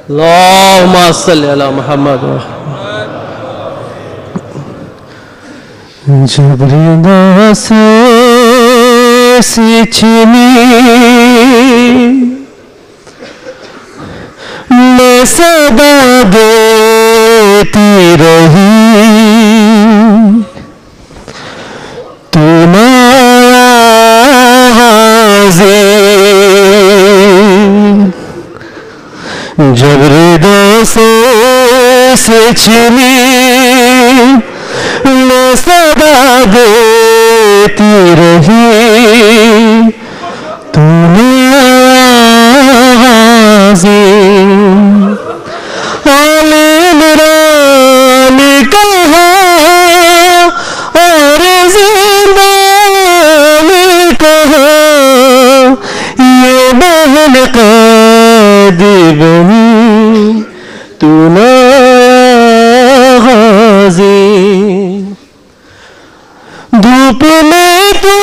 अल्लाहुम्मा सल्ली अला मुहम्मद। जबरीदा से सींचनी मैं सदा देती रही, तू ना जबरीदा से सींचनी मैं सदा देती रही, तूने आलिमरान कहा और जिंदान कहा, ये बहन कैदी बनी तू ना गाजी। धूप में तू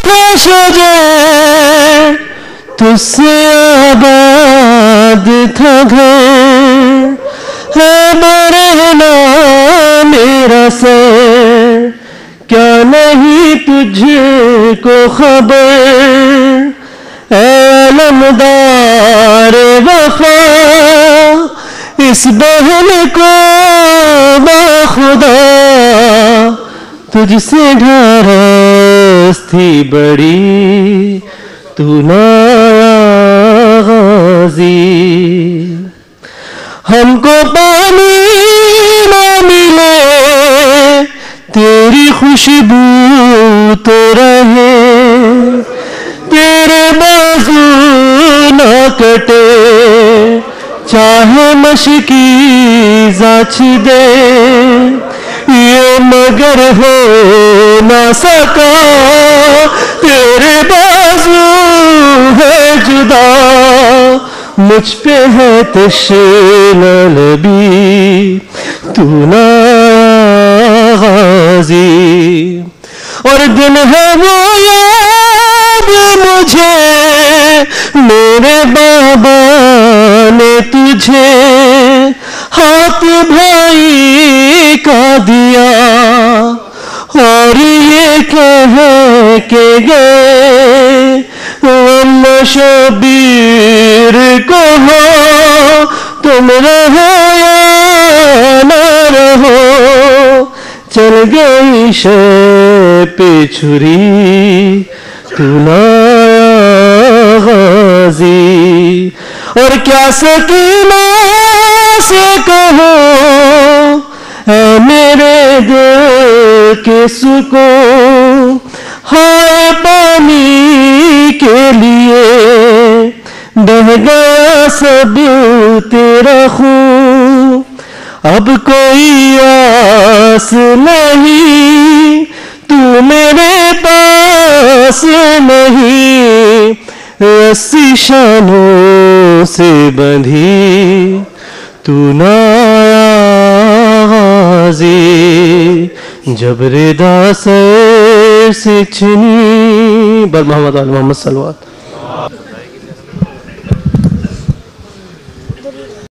था शजर, तुझसे आबाद था घर, है मरना मेरा सर, क्या नहीं तुझको खबर, अलमदार वफा इस बहन को बाखुदा, तुझसे ढारस थी बड़ी तू ना गाजी। हमको पानी ना मिले तेरी खुशबू तो रहे, तेरे बाजू ना कटे चाहे मशकी जाच दे, ये मगर हो ना सका तेरे बाजू है जुदा, मुझ पे है तशनलबी तू ना गाजी। और दिन है वो याद मुझे मेरे बाबा ने तुझे हाथ भाई का दिया, और ये कह के गए शबीर को हो तुम रहो या न रहो, चल गई शे पे छुरी तू ना गाजी। और क्या सकीना से कहो है मेरे दिल के सुकून, हाय पानी के लिए बह गया सब तेरा खून, अब कोई आस नहीं तू मेरे पास नहीं, रस्सी शानों से बंधी तू ना गाजी। जबरीदा से सींचनी बर मोहम्मद सल्लल्लाहु अलैहि वसल्लम।